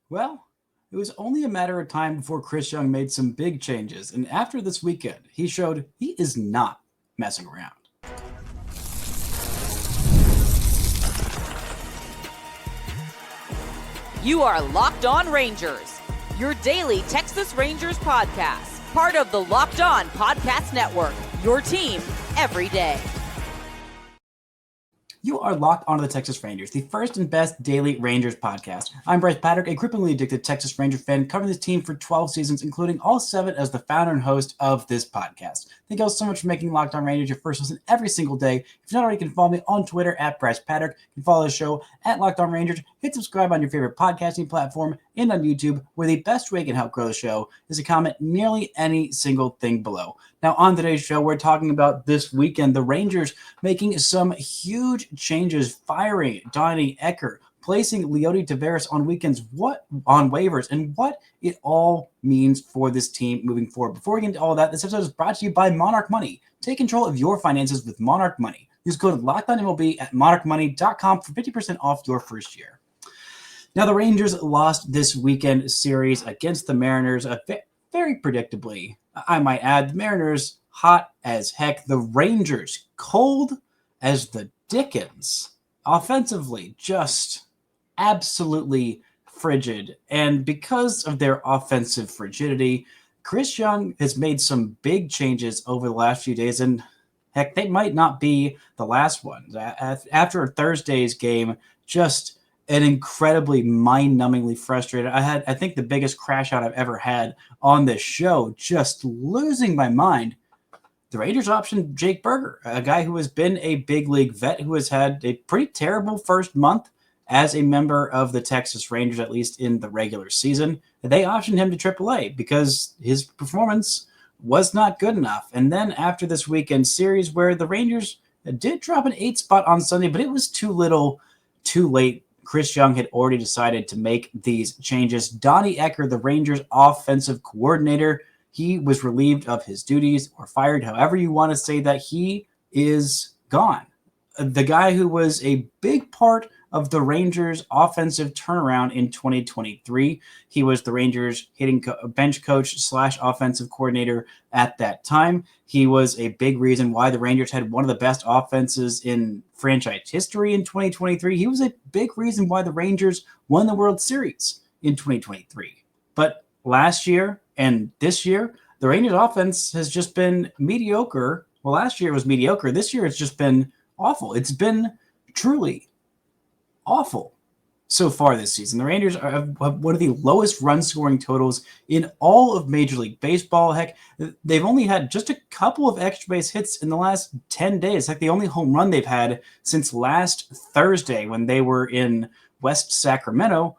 Well, it was only a matter of time before Chris Young made some big changes, and after this weekend, he showed he is not messing around. You are Locked On Rangers, your daily Texas Rangers podcast, part of the Locked On Podcast Network, your team every day. You are locked onto the Texas Rangers, the first and best daily Rangers podcast. I'm Bryce Patrick, a cripplingly addicted Texas Ranger fan covering this team for 12 seasons, including all 7 as the founder and host of this podcast. Thank you all so much for making Locked On Rangers your first listen every single day. If you're not already, you can follow me on Twitter at Bryce Patrick. You can follow the show at Locked On Rangers. Hit subscribe on your favorite podcasting platform and on YouTube, where the best way you can help grow the show is to comment nearly any single thing below. Now, on today's show, we're talking about this weekend, the Rangers making some huge changes, firing Donnie Ecker, placing Leody Taveras on waivers, and what it all means for this team moving forward. Before we get into all that, this episode is brought to you by Monarch Money. Take control of your finances with Monarch Money. Use code LOCKEDONMLB at monarchmoney.com for 50% off your first year. Now, the Rangers lost this weekend series against the Mariners very predictably. I might add, the Mariners hot as heck. The Rangers cold as the Dickens. Offensively, just absolutely frigid. And because of their offensive frigidity, Chris Young has made some big changes over the last few days. And heck, they might not be the last ones. After Thursday's game, just an incredibly mind-numbingly frustrated. I think the biggest crash out I've ever had on this show, just losing my mind. The Rangers optioned Jake Burger, a guy who has been a big league vet, who has had a pretty terrible first month as a member of the Texas Rangers, at least in the regular season. They optioned him to AAA because his performance was not good enough. And then after this weekend series where the Rangers did drop an 8 spot on Sunday, but it was too little, too late. Chris Young had already decided to make these changes. Donnie Ecker, the Rangers offensive coordinator, he was relieved of his duties or fired, however you want to say that. He is gone. The guy who was a big part of the Rangers offensive turnaround in 2023. He was the Rangers hitting bench coach / offensive coordinator at that time. He was a big reason why the Rangers had one of the best offenses in franchise history in 2023. He was a big reason why the Rangers won the World Series in 2023. But last year and this year, the Rangers offense has just been mediocre. Well, last year it was mediocre. This year it's just been awful. It's been truly awful so far this season. The Rangers have one of the lowest run scoring totals in all of Major League Baseball. Heck, they've only had just a couple of extra base hits in the last 10 days. Heck, the only home run they've had since last Thursday when they were in West Sacramento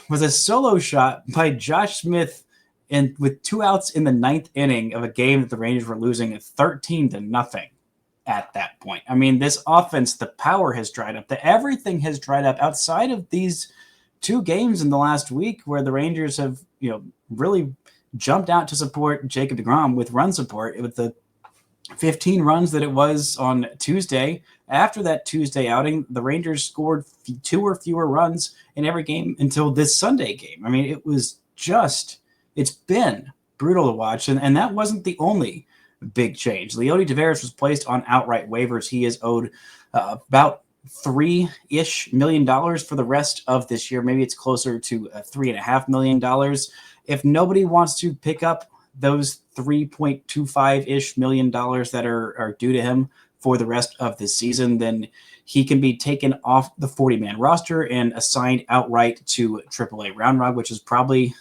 was a solo shot by Josh Smith and with 2 outs in the 9th inning of a game that the Rangers were losing 13-0 at that point. I mean, this offense, the power has dried up. Everything has dried up outside of these 2 games in the last week where the Rangers have, really jumped out to support Jacob deGrom with run support with the 15 runs that it was on Tuesday. After that Tuesday outing, the Rangers scored 2 or fewer runs in every game until this Sunday game. I mean, it's been brutal to watch. And that wasn't the only big change. Leody Taveras was placed on outright waivers. He is owed about $3-ish million for the rest of this year. Maybe it's closer to $3.5 million. If nobody wants to pick up those $3.25-ish million that are due to him for the rest of this season, then he can be taken off the 40-man roster and assigned outright to AAA Round Rock, which is probably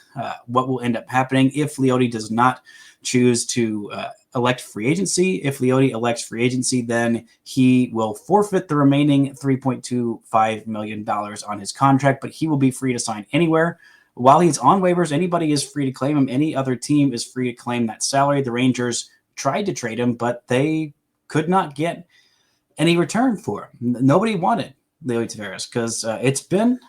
what will end up happening if Leody does not choose to elect free agency. If Leody elects free agency, then he will forfeit the remaining $3.25 million on his contract, but he will be free to sign anywhere. While he's on waivers, anybody is free to claim him. Any other team is free to claim that salary. The Rangers tried to trade him, but they could not get any return for him. Nobody wanted Leody Taveras because it's been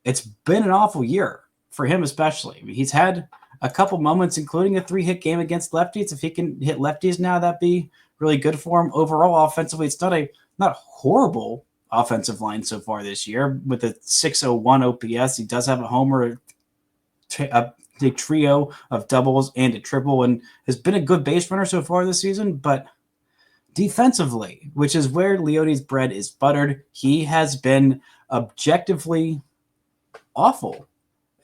an awful year for him, especially. I mean, he's had a couple moments, including a 3-hit game against lefties. If he can hit lefties now, that'd be really good for him. Overall, offensively, it's not horrible offensive line so far this year with a 601 OPS. He does have a homer a trio of doubles and a triple, and has been a good base runner so far this season. But defensively, which is where Leody's bread is buttered, he has been objectively awful.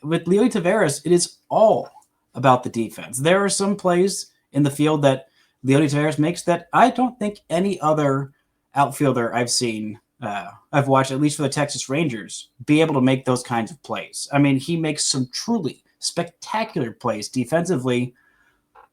With Leody Taveras, it is all about the defense. There are some plays in the field that Leody Taveras makes that I don't think any other outfielder I've seen, I've watched, at least for the Texas Rangers, be able to make those kinds of plays. I mean, he makes some truly spectacular plays defensively,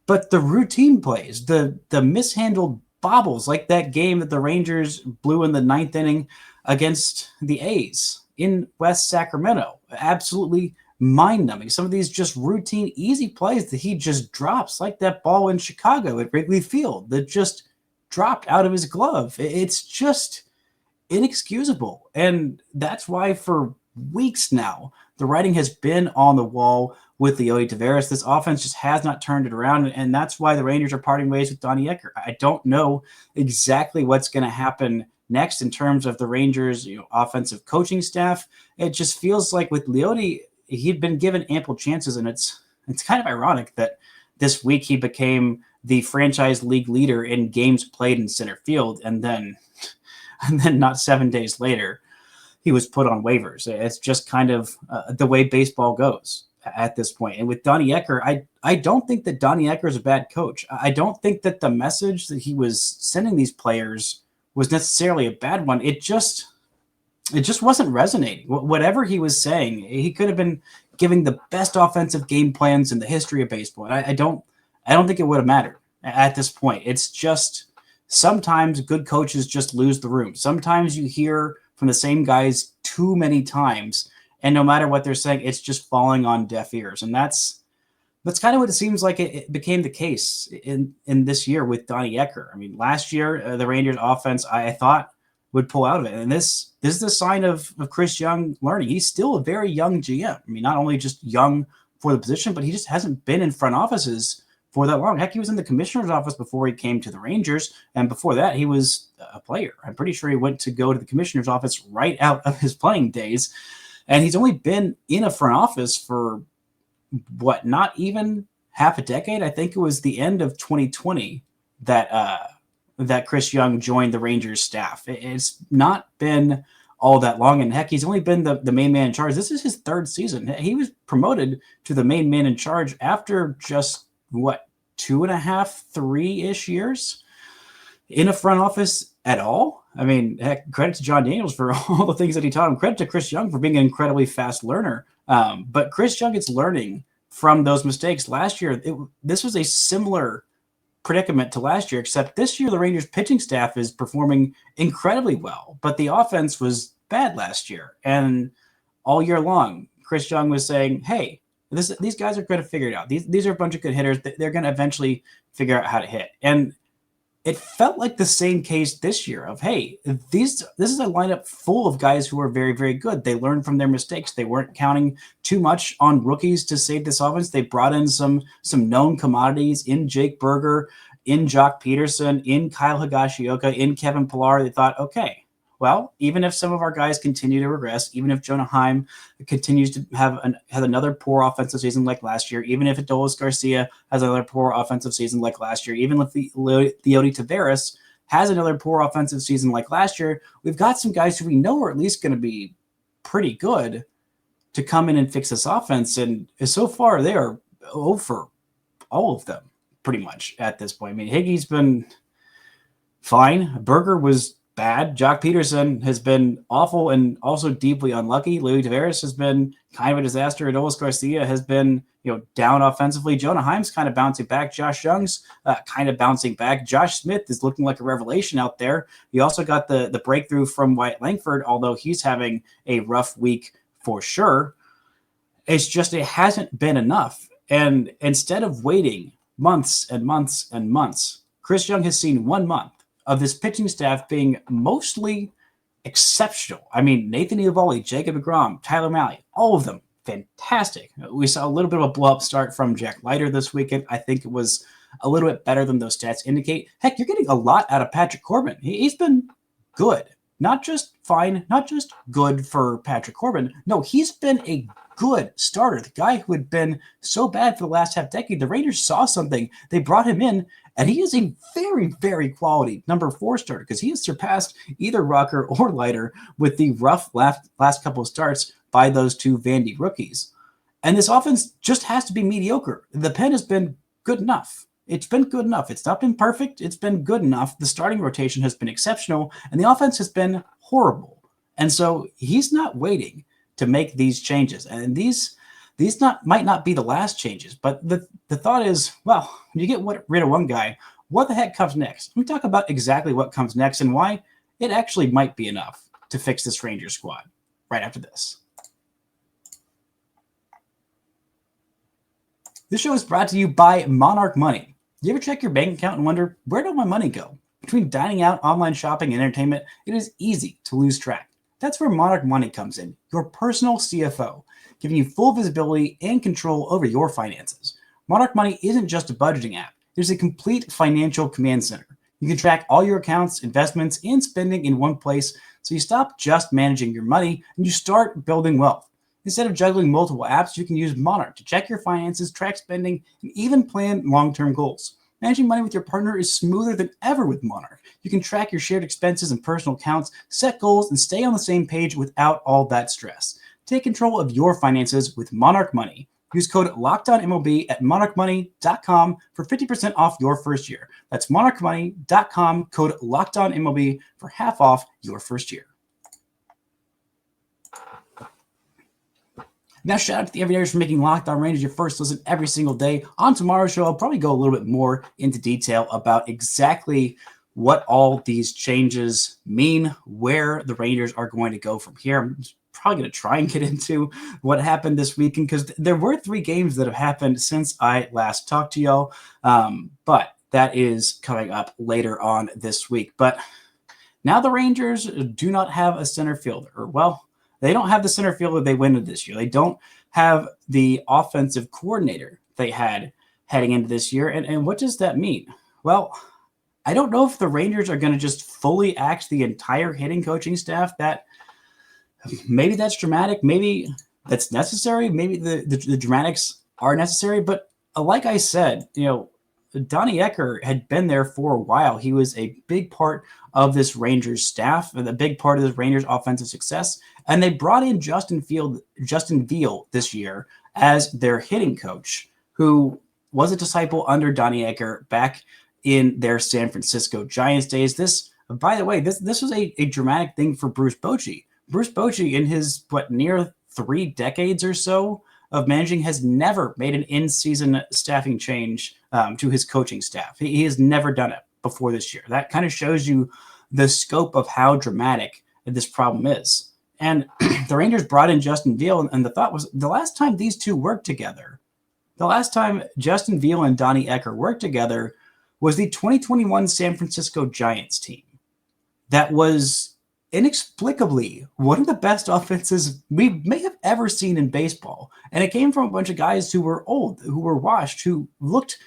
but the routine plays, the mishandled bobbles, like that game that the Rangers blew in the 9th inning against the A's in West Sacramento, absolutely mind-numbing. Some of these just routine, easy plays that he just drops, like that ball in Chicago at Wrigley Field that just dropped out of his glove. It's just inexcusable. And that's why for weeks now, the writing has been on the wall with Leody Taveras. This offense just has not turned it around, and that's why the Rangers are parting ways with Donnie Ecker. I don't know exactly what's going to happen next in terms of the Rangers' offensive coaching staff. It just feels like with Leody, he'd been given ample chances, and it's kind of ironic that this week he became the franchise league leader in games played in center field, and then not 7 days later, he was put on waivers. It's just kind of the way baseball goes at this point. And with Donnie Ecker, I don't think that Donnie Ecker is a bad coach. I don't think that the message that he was sending these players was necessarily a bad one. It just wasn't resonating. Whatever he was saying, he could have been giving the best offensive game plans in the history of baseball. And I don't think it would have mattered at this point. It's just sometimes good coaches just lose the room. Sometimes you hear from the same guys too many times, and no matter what they're saying, it's just falling on deaf ears. And that's kind of what it seems like it became the case in this year with Donnie Ecker. I mean, last year, the Rangers offense, I thought, would pull out of it. And this is a sign of Chris Young learning. He's still a very young GM. I mean, not only just young for the position, but he just hasn't been in front offices for that long. Heck, he was in the commissioner's office before he came to the Rangers. And before that, he was a player. I'm pretty sure he went to go to the commissioner's office right out of his playing days. And he's only been in a front office for not even half a decade. I think it was the end of 2020 that Chris Young joined the Rangers staff. It's not been all that long. And heck, he's only been the main man in charge. This is his 3rd season. He was promoted to the main man in charge after just 2.5, 3-ish years in a front office at all. I mean, heck, credit to John Daniels for all the things that he taught him. Credit to Chris Young for being an incredibly fast learner. But Chris Young is learning from those mistakes. Last year, this was a similar predicament to last year, except this year the Rangers pitching staff is performing incredibly well, but the offense was bad last year. And all year long, Chris Young was saying, hey, these guys are going to figure it out. These are a bunch of good hitters. They're going to eventually figure out how to hit. And it felt like the same case this year of, hey, this is a lineup full of guys who are very, very good. They learned from their mistakes. They weren't counting too much on rookies to save this offense. They brought in some known commodities in Jake Berger, in Jock Peterson, in Kyle Higashioka, in Kevin Pillar. They thought, okay, well, even if some of our guys continue to regress, even if Jonah Heim continues to have another poor offensive season like last year, even if Adolis Garcia has another poor offensive season like last year, even if Leody Taveras has another poor offensive season like last year, we've got some guys who we know are at least going to be pretty good to come in and fix this offense. And so far, they are over all of them pretty much at this point. I mean, Higgy's been fine. Berger was bad. Jock Peterson has been awful and also deeply unlucky. Leody Taveras has been kind of a disaster. Adolis Garcia has been, down offensively. Jonah Heim's kind of bouncing back. Josh Young's kind of bouncing back. Josh Smith is looking like a revelation out there. You also got the breakthrough from Wyatt Langford, although he's having a rough week for sure. It's just, it hasn't been enough. And instead of waiting months and months and months, Chris Young has seen 1 month of this pitching staff being mostly exceptional. I mean, Nathan Eovaldi, Jacob deGrom, Tyler Mahle, all of them fantastic. We saw a little bit of a blow-up start from Jack Leiter this weekend. I think it was a little bit better than those stats indicate. Heck, you're getting a lot out of Patrick Corbin. He's been good. Not just fine, not just good for Patrick Corbin. No, he's been a good starter, the guy who had been so bad for the last half decade. The Rangers saw something. They brought him in, and he is a very, very quality number 4 starter because he has surpassed either Rucker or Leiter with the rough last couple of starts by those two Vandy rookies. And this offense just has to be mediocre. The pen has been good enough. It's been good enough. It's not been perfect. It's been good enough. The starting rotation has been exceptional, and the offense has been horrible. And so he's not waiting to make these changes. And these might not be the last changes, but the thought is, well, when you get rid of one guy, what the heck comes next? Let me talk about exactly what comes next and why it actually might be enough to fix this Rangers squad right after this. This show is brought to you by Monarch Money. You ever check your bank account and wonder, where did my money go? Between dining out, online shopping, and entertainment, it is easy to lose track. That's where Monarch Money comes in, your personal CFO, giving you full visibility and control over your finances. Monarch Money isn't just a budgeting app. It's a complete financial command center. You can track all your accounts, investments, and spending in one place, so you stop just managing your money and you start building wealth. Instead of juggling multiple apps, you can use Monarch to check your finances, track spending, and even plan long-term goals. Managing money with your partner is smoother than ever with Monarch. You can track your shared expenses and personal accounts, set goals, and stay on the same page without all that stress. Take control of your finances with Monarch Money. Use code LOCKEDONMLB at monarchmoney.com for 50% off your first year. That's monarchmoney.com, code LOCKEDONMLB for half off your first year. Now, shout out to the Everydayers for making Locked On Rangers your first listen every single day. On tomorrow's show, I'll probably go a little bit more into detail about exactly what all these changes mean, where the Rangers are going to go from here. I'm probably going to try and get into what happened this weekend because there were 3 games that have happened since I last talked to y'all, but that is coming up later on this week. But now the Rangers do not have a center fielder, or well, they don't have the center fielder they win this year. They don't have the offensive coordinator they had heading into this year. And what does that mean? Well, I don't know if the Rangers are going to just fully axe the entire hitting coaching staff. That maybe that's dramatic. Maybe that's necessary. Maybe the dramatics are necessary. But like I said, Donnie Ecker had been there for a while. He was a big part of this Rangers staff and a big part of this Rangers offensive success. And they brought in Justin Veal this year as their hitting coach, who was a disciple under Donnie Ecker back in their San Francisco Giants days. This, by the way, this was a dramatic thing for Bruce Bochy. Bruce Bochy, in his near 3 decades or so of managing, has never made an in-season staffing change to his coaching staff. He has never done it before this year. That kind of shows you the scope of how dramatic this problem is. And the Rangers brought in Justin Veal, and the thought was the last time these two worked together, the last time Justin Veal and Donnie Ecker worked together was the 2021 San Francisco Giants team. That was inexplicably one of the best offenses we may have ever seen in baseball. And it came from a bunch of guys who were old, who were washed, who looked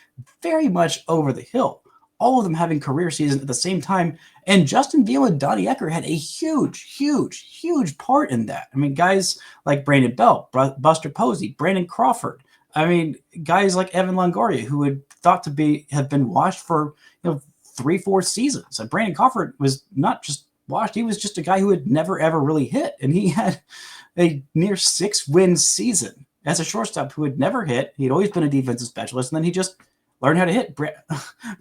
very much over the hill, all of them having career seasons at the same time. And Justin Veal and Donnie Ecker had a huge part in that. I mean, guys like Brandon Belt, Buster Posey, Brandon Crawford. I mean, guys like Evan Longoria, who had thought to have been washed for 3-4 seasons. And Brandon Crawford was not just washed; he was just a guy who had never ever really hit, and he had a near 6-win season as a shortstop who had never hit. He'd always been a defensive specialist, and then he just learned how to hit.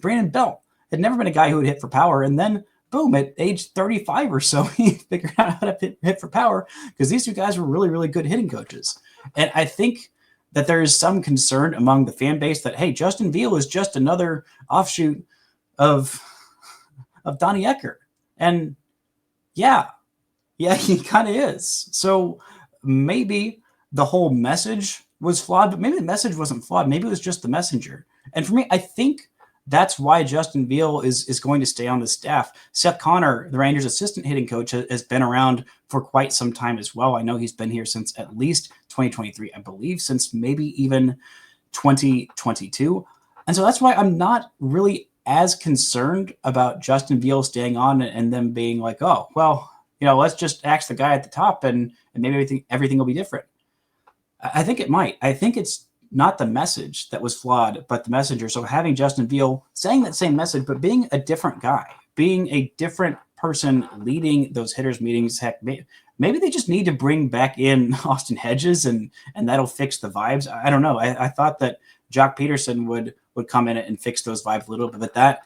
Brandon Belt had never been a guy who would hit for power, and then boom, at age 35 or so, he figured out how to hit for power because these two guys were really good hitting coaches. And I think that there is some concern among the fan base that, hey, Justin Veal is just another offshoot of Donnie Ecker. And yeah, he kind of is. So maybe the whole message was flawed, but maybe the message wasn't flawed. Maybe it was just the messenger. And for me, I think that's why Justin Veal is going to stay on the staff. Seth Connor, the Rangers' assistant hitting coach, has been around for quite some time as well. I know he's been here since at least 2023, I believe, since maybe even 2022. And so that's why I'm not really as concerned about Justin Veal staying on and them being like, oh, well, let's just axe the guy at the top and maybe everything will be different. I think it might. I think it's not the message that was flawed, but the messenger. So having Justin Veal saying that same message, but being a different guy, being a different person leading those hitters meetings. Heck, maybe they just need to bring back in Austin Hedges and that'll fix the vibes. I don't know. I thought that Jock Peterson would come in and fix those vibes a little bit, but that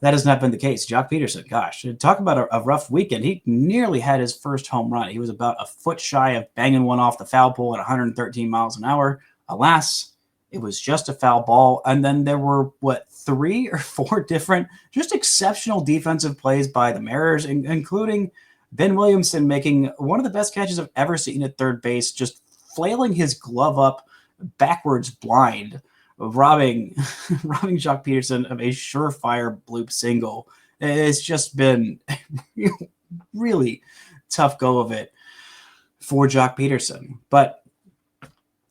has not been the case. Jock Peterson, gosh, talk about a rough weekend. He nearly had his first home run. He was about a foot shy of banging one off the foul pole at 113 miles an hour. Alas, it was just a foul ball. And then there were, 3 or 4 different just exceptional defensive plays by the Mariners, including Ben Williamson making one of the best catches I've ever seen at third base, just flailing his glove up backwards blind, robbing Jock Peterson of a surefire bloop single. It's just been a really tough go of it for Jock Peterson. But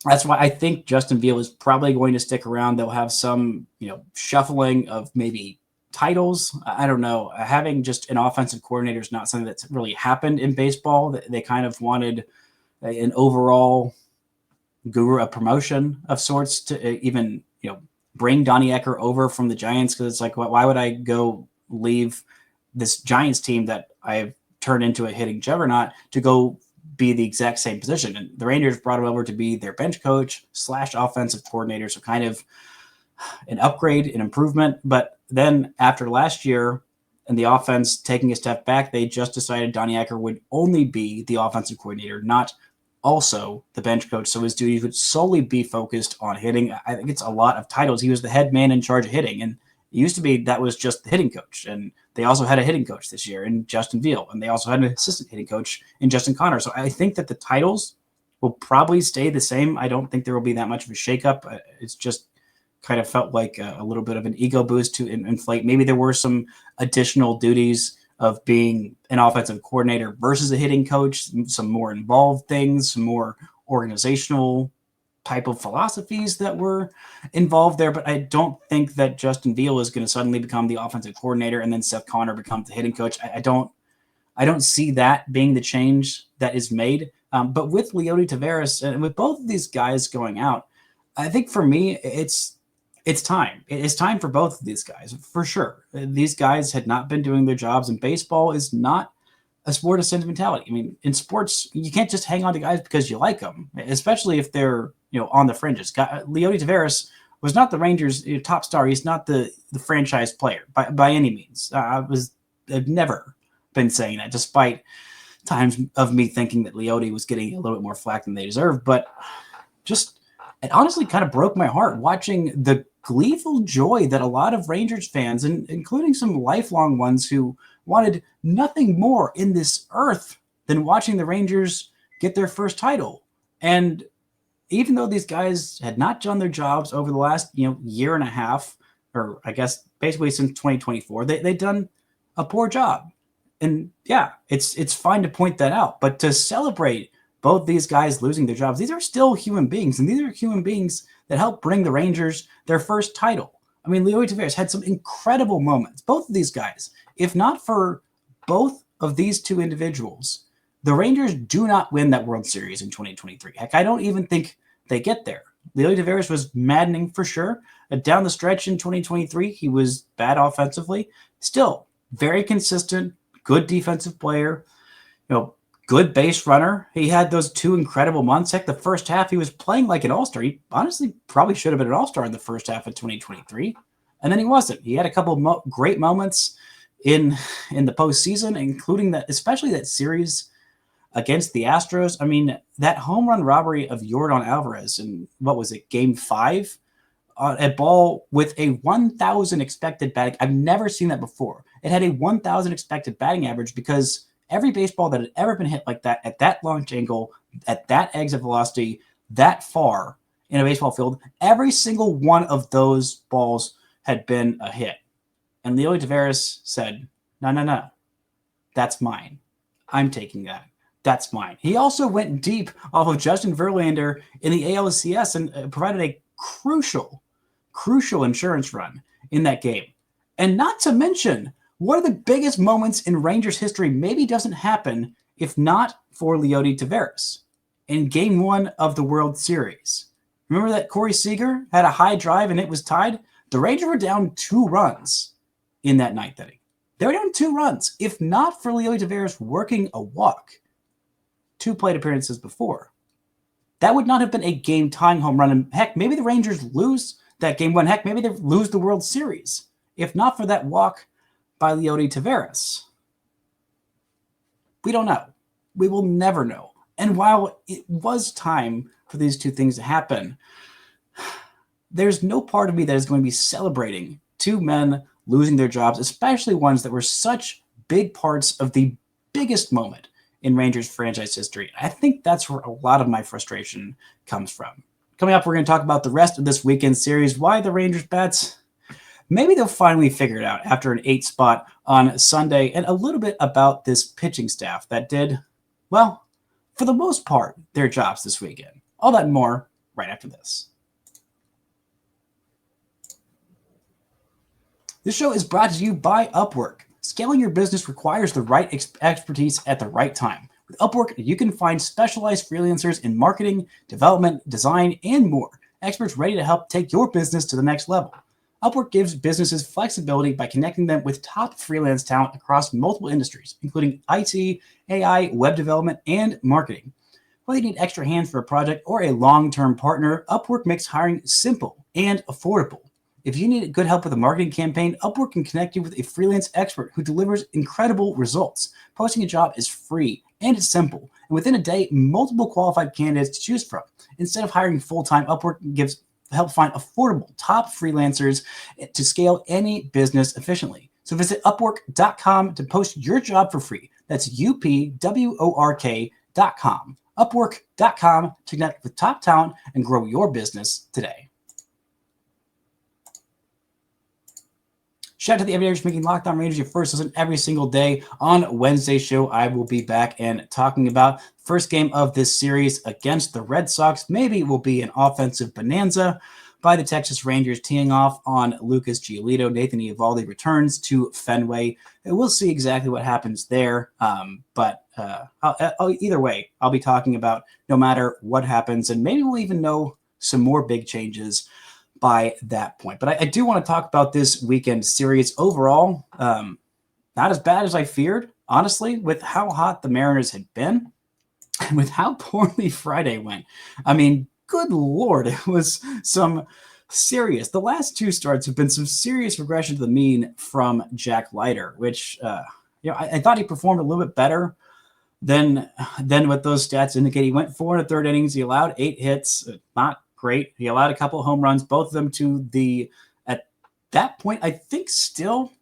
that's why I think Justin Veal is probably going to stick around. They'll have some, shuffling of maybe titles. I don't know. Having just an offensive coordinator is not something that's really happened in baseball. They kind of wanted an overall guru, a promotion of sorts, to even, bring Donnie Ecker over from the Giants, because it's like, why would I go leave this Giants team that I've turned into a hitting juggernaut to go be the exact same position? And the Rangers brought him over to be their bench coach / offensive coordinator. So kind of an upgrade, an improvement. But then after last year and the offense taking a step back, they just decided Donnie Ecker would only be the offensive coordinator, not also the bench coach. So his duties would solely be focused on hitting. I think it's a lot of titles. He was the head man in charge of hitting. And it used to be that was just the hitting coach. And they also had a hitting coach this year in Justin Veal. And they also had an assistant hitting coach in Justin Connor. So I think that the titles will probably stay the same. I don't think there will be that much of a shakeup. It's just kind of felt like a little bit of an ego boost to inflate. Maybe there were some additional duties of being an offensive coordinator versus a hitting coach, some more involved things, some more organizational type of philosophies that were involved there. But I don't think that Justin Veal is going to suddenly become the offensive coordinator and then Seth Connor becomes the hitting coach. I don't see that being the change that is made. But with Leody Taveras and with both of these guys going out, I think for me, it's time. It's time for both of these guys, for sure. These guys had not been doing their jobs, and baseball is not a sport of sentimentality. I mean, in sports, you can't just hang on to guys because you like them, especially if they're, on the fringes. Leody Taveras was not the Rangers' top star. He's not the franchise player by any means. I've never been saying that, despite times of me thinking that Leody was getting a little bit more flack than they deserve. But it honestly kind of broke my heart watching the gleeful joy that a lot of Rangers fans, and including some lifelong ones who wanted nothing more in this earth than watching the Rangers get their first title. And even though these guys had not done their jobs over the last, year and a half, or I guess basically since 2024, they've done a poor job. And yeah, it's fine to point that out, but to celebrate both these guys losing their jobs, these are still human beings, and these are human beings that helped bring the Rangers their first title. I mean, Leody Taveras had some incredible moments. Both of these guys, if not for both of these two individuals, the Rangers do not win that World Series in 2023. Heck, I don't even think they get there. Leody Taveras was maddening for sure. Down the stretch in 2023, he was bad offensively. Still, very consistent, good defensive player, good base runner. He had those 2 incredible months. Heck, the first half, he was playing like an all-star. He honestly probably should have been an all-star in the first half of 2023. And then he wasn't. He had a couple of great moments in the postseason, including especially that series against the Astros. I mean, that home run robbery of Yordan Alvarez in, Game 5? A ball with a 1,000 expected batting. I've never seen that before. It had a 1,000 expected batting average because every baseball that had ever been hit like that, at that launch angle, at that exit velocity, that far in a baseball field, every single one of those balls had been a hit. And Leody Taveras said, no, that's mine. I'm taking that. That's mine. He also went deep off of Justin Verlander in the ALCS and provided a crucial insurance run in that game. And not to mention, one of the biggest moments in Rangers history maybe doesn't happen if not for Leody Taveras. in Game 1 of the World Series. Remember that Corey Seager had a high drive and it was tied? The Rangers were down 2 runs in that ninth inning. They were down 2 runs. If not for Leody Taveras working a walk 2 plate appearances before, that would not have been a game-tying home run. And heck, maybe the Rangers lose that Game 1. Heck, maybe they lose the World Series. If not for that walk by Leody Taveras. We don't know. We will never know. And while it was time for these 2 things to happen, there's no part of me that is going to be celebrating 2 men losing their jobs, especially ones that were such big parts of the biggest moment in Rangers franchise history. I think that's where a lot of my frustration comes from. Coming up, we're going to talk about the rest of this weekend series, why the Rangers bats. Maybe they'll finally figure it out after an 8 spot on Sunday, and a little bit about this pitching staff that did, well, for the most part, their jobs this weekend. All that and more right after this. This show is brought to you by Upwork. Scaling your business requires the right expertise at the right time. With Upwork, you can find specialized freelancers in marketing, development, design, and more. Experts ready to help take your business to the next level. Upwork gives businesses flexibility by connecting them with top freelance talent across multiple industries, including IT, AI, web development, and marketing. Whether you need extra hands for a project or a long-term partner, Upwork makes hiring simple and affordable. If you need good help with a marketing campaign, Upwork can connect you with a freelance expert who delivers incredible results. Posting a job is free and it's simple. And within a day, multiple qualified candidates to choose from. Instead of hiring full-time, Upwork help find affordable top freelancers to scale any business efficiently. So visit Upwork.com to post your job for free. That's UPWORK.com. Upwork.com to connect with top talent and grow your business today. Shout out to the everydayers making Locked On Rangers your first listen every single day. On Wednesday's show, I will be back and talking about first game of this series against the Red Sox. Maybe it will be an offensive bonanza by the Texas Rangers, teeing off on Lucas Giolito. Nathan Eovaldi returns to Fenway. And we'll see exactly what happens there. But either way, I'll be talking about no matter what happens, and maybe we'll even know some more big changes by that point. But I do want to talk about this weekend series overall. Not as bad as I feared, honestly, with how hot the Mariners had been and with how poorly Friday went. I mean, good Lord, it was some serious. The last 2 starts have been some serious regression to the mean from Jack Leiter, which I thought he performed a little bit better than what those stats indicate. He went 4 1/3 innings. He allowed 8 hits. Not great. He allowed a couple of home runs, both of them to at that point, I think still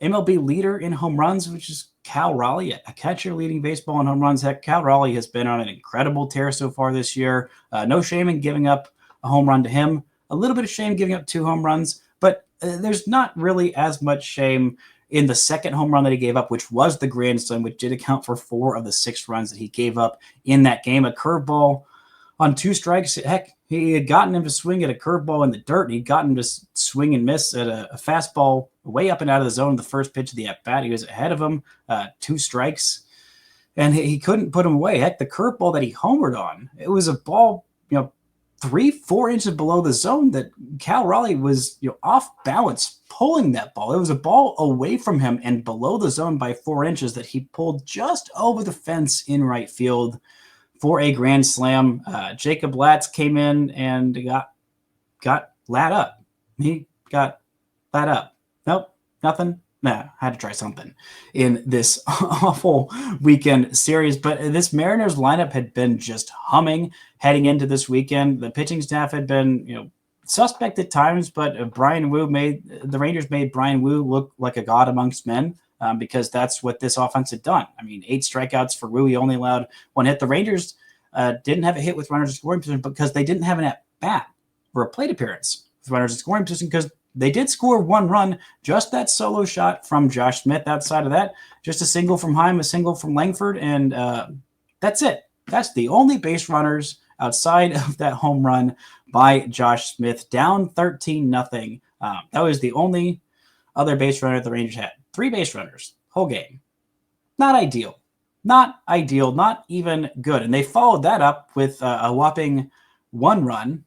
MLB leader in home runs, which is Cal Raleigh, a catcher leading baseball in home runs. Heck, Cal Raleigh has been on an incredible tear so far this year. No shame in giving up a home run to him. A little bit of shame giving up 2 home runs, but there's not really as much shame in the second home run that he gave up, which was the grand slam, which did account for 4 of the 6 runs that he gave up in that game. A curveball on 2 strikes. Heck, he had gotten him to swing at a curveball in the dirt. He'd gotten him to swing and miss at a fastball way up and out of the zone. The first pitch of the at-bat, he was ahead of him, 2 strikes, and he couldn't put him away. Heck, the curveball that he homered on, it was a ball, 3-4 inches below the zone that Cal Raleigh was, off balance pulling that ball. It was a ball away from him and below the zone by 4 inches that he pulled just over the fence in right field for a grand slam. Jacob Latz came in and got lat up. He got lat up. Nope, nothing. Nah, had to try something in this awful weekend series. But this Mariners lineup had been just humming heading into this weekend. The pitching staff had been, suspect at times, but the Rangers made Brian Wu look like a god amongst men. Because that's what this offense had done. I mean, 8 strikeouts for Wu. He only allowed 1 hit. The Rangers didn't have a hit with runners in scoring position because they didn't have an at-bat or a plate appearance with runners in scoring position, because they did score 1 run, just that solo shot from Josh Smith. Outside of that, just a single from Heim, a single from Langford, and that's it. That's the only base runners outside of that home run by Josh Smith, down 13-0. That was the only other base runner the Rangers had. 3 base runners, whole game. Not ideal. Not ideal, not even good. And they followed that up with a whopping 1 run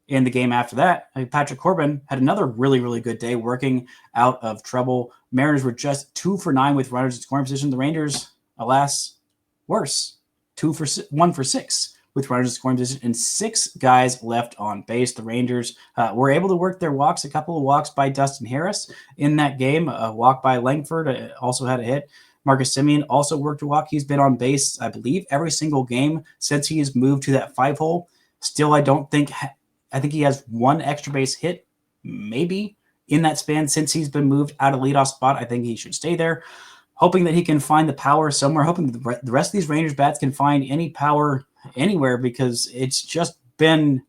in the game after that. Patrick Corbin had another really, really good day working out of trouble. Mariners were just 2 for 9 with runners in scoring position. The Rangers, alas, worse. 1 for 6 with runners in scoring position and 6 guys left on base. The Rangers were able to work their walks, a couple of walks by Dustin Harris in that game. A walk by Langford also had a hit. Marcus Semien also worked a walk. He's been on base, I believe, every single game since he has moved to that 5-hole. Still, I think he has 1 extra base hit, maybe, in that span since he's been moved out of leadoff spot. I think he should stay there. Hoping that he can find the power somewhere. Hoping that the rest of these Rangers bats can find any power anywhere because it's just been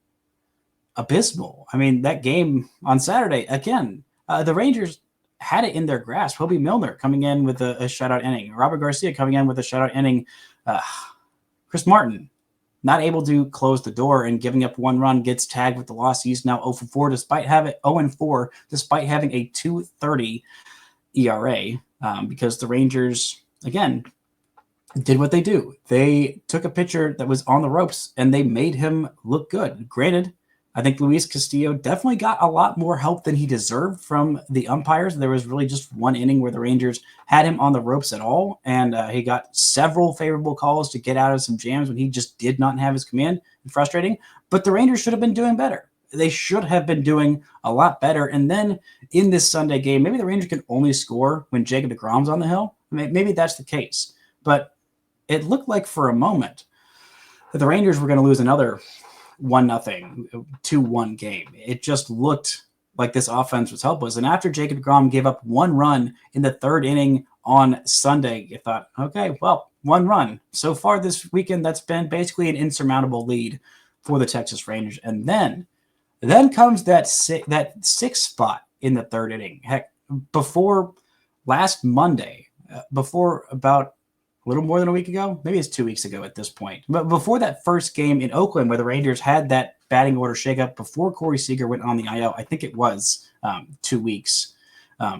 abysmal. I mean, that game on Saturday, again, the Rangers had it in their grasp. Hobie Milner coming in with a shutout inning. Robert Garcia coming in with a shutout inning. Chris Martin not able to close the door and giving up 1 run, gets tagged with the loss. He's now 0 for 4 despite having 0-4 despite having a 2.30 ERA because the Rangers, again, did what they do. They took a pitcher that was on the ropes and they made him look good. Granted, I think Luis Castillo definitely got a lot more help than he deserved from the umpires. There was really just 1 inning where the Rangers had him on the ropes at all, and he got several favorable calls to get out of some jams when he just did not have his command. Frustrating, but the Rangers should have been doing better. They should have been doing a lot better. And then in this Sunday game, maybe the Rangers can only score when Jacob deGrom's on the hill. Maybe that's the case. But it looked like for a moment that the Rangers were going to lose another 1-0, 2-1 game. It just looked like this offense was helpless. And after Jacob deGrom gave up 1 run in the 3rd inning on Sunday, you thought, okay, well, 1 run. So far this weekend, that's been basically an insurmountable lead for the Texas Rangers. And then comes that 6th spot in the 3rd inning. Heck, before last Monday, before about a little more than a week ago, maybe it's 2 weeks ago at this point, but before that first game in Oakland where the Rangers had that batting order shakeup before Corey Seager went on the IL, I think it was 2 weeks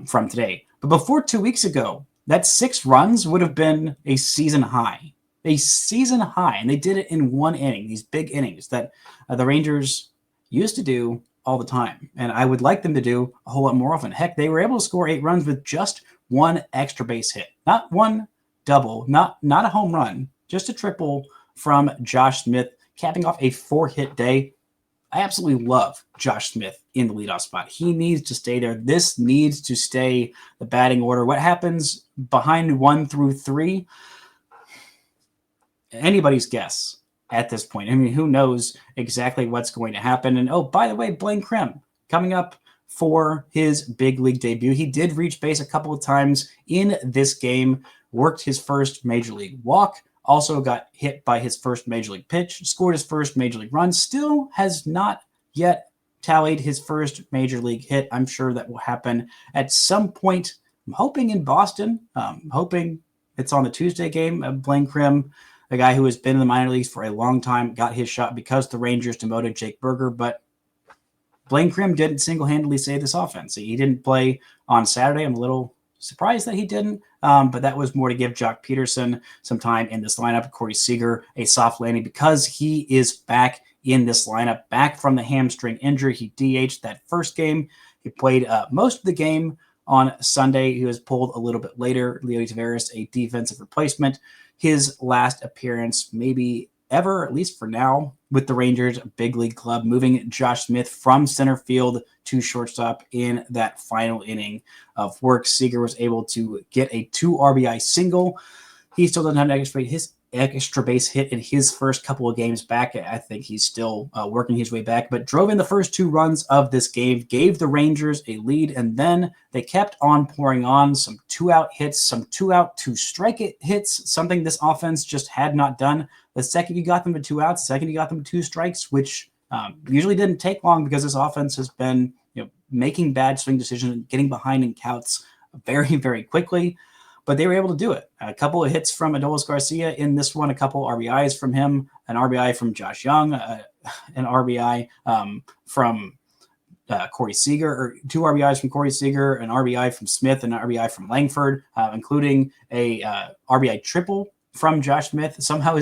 from today. But before 2 weeks ago, that 6 runs would have been a season high. And they did it in 1 inning, these big innings that the Rangers used to do all the time. And I would like them to do a whole lot more often. Heck, they were able to score 8 runs with just 1 extra base hit, not 1 double, not a home run, just a triple from Josh Smith, capping off a 4-hit day. I absolutely love Josh Smith in the leadoff spot. He needs to stay there. This needs to stay the batting order. What happens behind 1 through 3? Anybody's guess at this point. I mean, who knows exactly what's going to happen? And oh, by the way, Blaine Krim coming up for his big league debut. He did reach base a couple of times in this game, worked his first major league walk, also got hit by his first major league pitch, scored his first major league run, still has not yet tallied his first major league hit. I'm sure that will happen at some point. I'm hoping in Boston, hoping it's on the Tuesday game. Blaine Krim, a guy who has been in the minor leagues for a long time, got his shot because the Rangers demoted Jake Berger, but Blaine Krim didn't single-handedly save this offense. He didn't play on Saturday. I'm a little surprised that he didn't, but that was more to give Jock Peterson some time in this lineup. Corey Seager, a soft landing because he is back in this lineup, back from the hamstring injury. He DH'd that first game. He played most of the game on Sunday. He was pulled a little bit later. Leody Taveras, a defensive replacement. His last appearance maybe ever, at least for now, with the Rangers big league club, moving Josh Smith from center field to shortstop in that final inning of work. Seager was able to get a 2 RBI single. He still doesn't have his extra base hit in his first couple of games back. I think he's still working his way back, but drove in the first 2 runs of this game, gave the Rangers a lead, and then they kept on pouring on some 2-out hits, some 2-out, 2-strike hits, something this offense just had not done. The second you got them to 2 outs, the second you got them to 2 strikes, which usually didn't take long because this offense has been making bad swing decisions and getting behind in counts very, very quickly. But they were able to do it. A couple of hits from Adolis Garcia in this one, a couple RBIs from him, an RBI from Josh Young, an RBI from Corey Seager, or 2 RBIs from Corey Seager, an RBI from Smith, and an RBI from Langford, including a RBI triple from Josh Smith. Somehow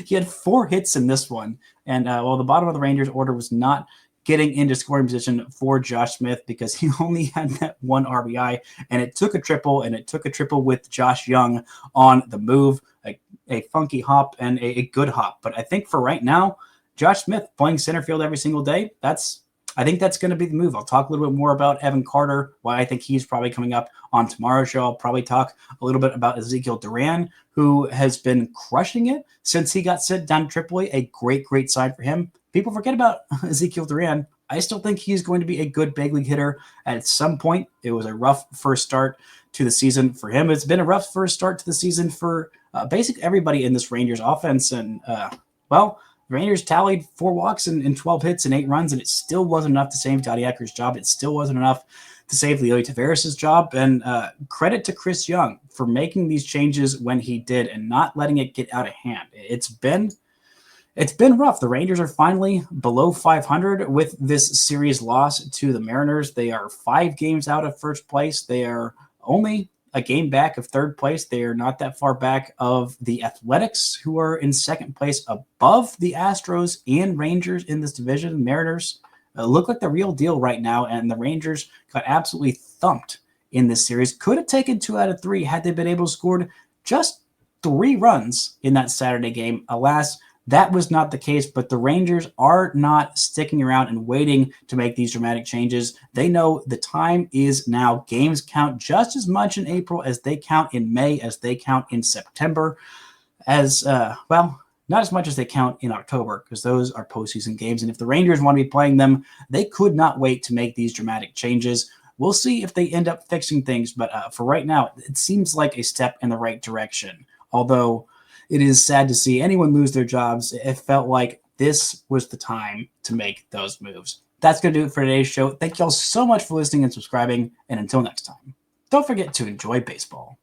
he had 4 hits in this one. And the bottom of the Rangers order was not getting into scoring position for Josh Smith because he only had that 1 RBI, and it took a triple, with Josh Young on the move, a funky hop and a good hop. But I think for right now, Josh Smith playing center field every single day, I think that's going to be the move. I'll talk a little bit more about Evan Carter, why I think he's probably coming up on tomorrow's show. I'll probably talk a little bit about Ezekiel Duran, who has been crushing it since he got sent down to AAA. A great sign for him. People forget about Ezekiel Duran. I still think he's going to be a good big league hitter at some point. It was a rough first start to the season for him. It's been a rough first start to the season for basically everybody in this Rangers offense. And, the Rangers tallied 4 walks and 12 hits and 8 runs, and it still wasn't enough to save Donnie Ecker's job. It still wasn't enough to save Leody Taveras' job. And credit to Chris Young for making these changes when he did and not letting it get out of hand. It's been rough. The Rangers are finally below 500 with this series loss to the Mariners. They are 5 games out of first place. They are only a game back of third place. They are not that far back of the Athletics, who are in second place above the Astros and Rangers in this division. Mariners look like the real deal right now, and the Rangers got absolutely thumped in this series. Could have taken 2 out of 3 had they been able to score just 3 runs in that Saturday game. Alas, that was not the case, but the Rangers are not sticking around and waiting to make these dramatic changes. They know the time is now. Games count just as much in April as they count in May, as they count in September, not as much as they count in October, because those are postseason games. And if the Rangers want to be playing them, they could not wait to make these dramatic changes. We'll see if they end up fixing things, but for right now, it seems like a step in the right direction. Although it is sad to see anyone lose their jobs, it felt like this was the time to make those moves. That's going to do it for today's show. Thank you all so much for listening and subscribing, and until next time, don't forget to enjoy baseball.